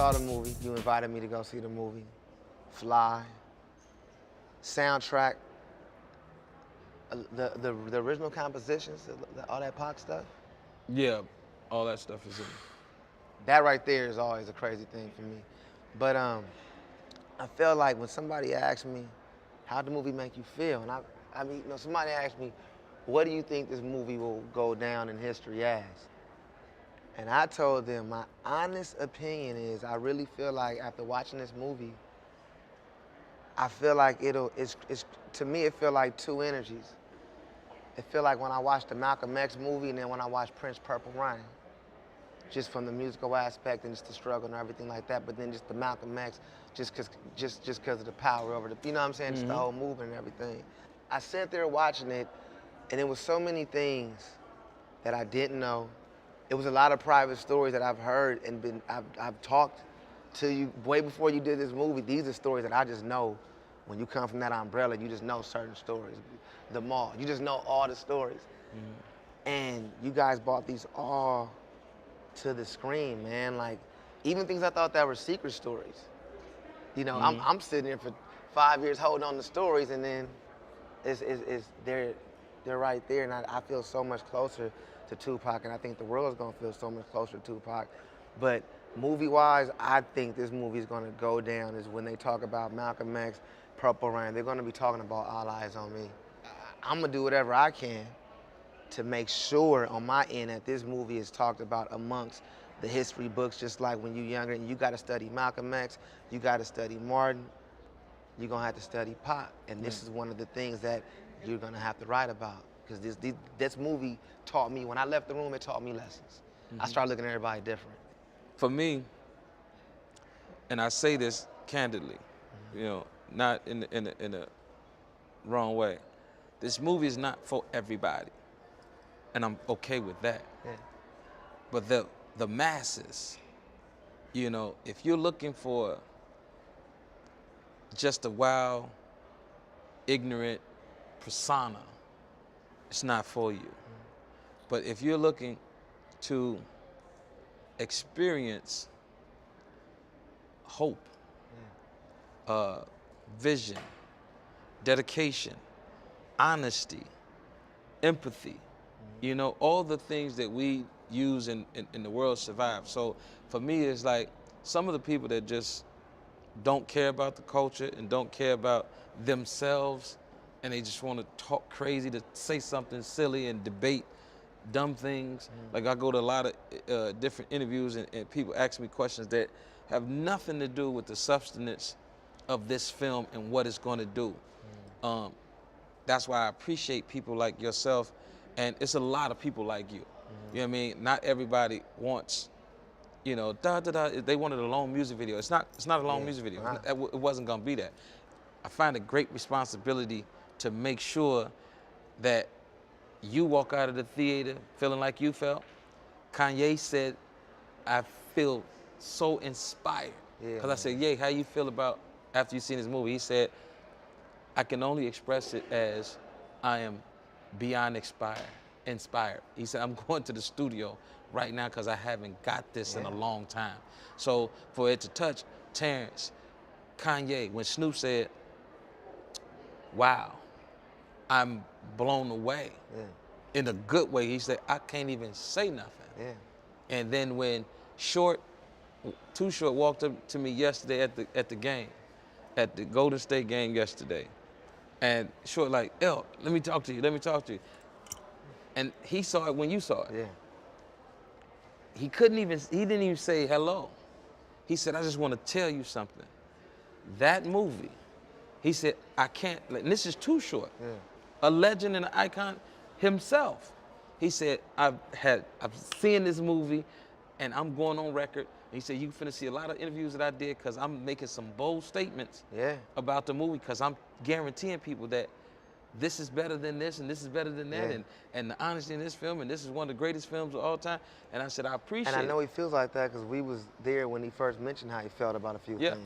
saw the movie. You invited me to go see the movie. Fly. Soundtrack. The original compositions, all that Pac stuff. Yeah, all that stuff is in. That right there is always a crazy thing for me. But I felt like when somebody asked me, how'd the movie make you feel? And I mean, somebody asked me, what do you think this movie will go down in history as? And I told them my honest opinion is I really feel like after watching this movie, I feel like to me it feel like two energies. It feel like when I watched the Malcolm X movie and then when I watched Prince Purple Rain. Just from the musical aspect and just the struggle and everything like that, but then just the Malcolm X, just cause of the power over the, you know what I'm saying, just the whole movement and everything. I sat there watching it, and it was so many things that I didn't know. It was a lot of private stories that I've heard and I've talked to you way before you did this movie. These are stories that I just know. When you come from that umbrella, you just know certain stories. The mall, you just know all the stories. And you guys brought these all to the screen, man. Like, even things I thought that were secret stories. You know, I'm sitting there for 5 years holding on to stories, and then they're right there, and I feel so much closer to Tupac, and I think the world is gonna feel so much closer to Tupac. But movie-wise, I think this movie is gonna go down is when they talk about Malcolm X, Purple Rain, they're gonna be talking about All Eyez On Me. I'm gonna do whatever I can to make sure on my end that this movie is talked about amongst the history books, just like when you're younger and you gotta study Malcolm X, you gotta study Martin, you're gonna have to study Pac. And this is one of the things that you're gonna have to write about. Because this movie taught me, when I left the room, it taught me lessons. I started looking at everybody different. For me, and I say this candidly, you know, not in a wrong way, this movie is not for everybody. And I'm okay with that. Yeah. But the masses, you know, if you're looking for just a wild, ignorant persona, it's not for you. But if you're looking to experience hope, vision, dedication, honesty, empathy, you know, all the things that we use in the world survive. So for me, it's like some of the people that just don't care about the culture and don't care about themselves, and they just want to talk crazy, to say something silly and debate dumb things. Like I go to a lot of different interviews and people ask me questions that have nothing to do with the substance of this film and what it's going to do. That's why I appreciate people like yourself, and it's a lot of people like you. You know what I mean? Not everybody wants, you know, they wanted a long music video. It's not a long music video. It wasn't gonna be that. I find a great responsibility to make sure that you walk out of the theater feeling like you felt. Kanye said, I feel so inspired. Because I said, Ye, how you feel about after you seen this movie? He said, I can only express it as I am beyond inspired. He said, I'm going to the studio right now because I haven't got this in a long time. So for it to touch Terrence, Kanye, when Snoop said, wow, I'm blown away. In a good way, he said, I can't even say nothing. And then when Too Short walked up to me yesterday at the game, at the Golden State game yesterday, and Short like, L, let me talk to you. And he saw it when you saw it. He didn't even say hello. He said, I just want to tell you something. That movie, he said, I can't, and this is Too Short, a legend and an icon himself. He said, I've seen this movie and I'm going on record. And he said, you finna see a lot of interviews that I did because I'm making some bold statements about the movie because I'm guaranteeing people that this is better than this and this is better than that and the honesty in this film and this is one of the greatest films of all time. And I said, I appreciate it. And I know he feels like that because we was there when he first mentioned how he felt about a few things.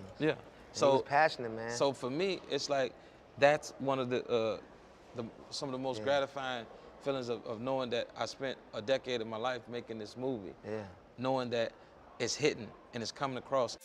So he was passionate, man. So for me, it's like that's one of some of the most gratifying feelings of knowing that I spent a decade of my life making this movie. Knowing that it's hitting and it's coming across.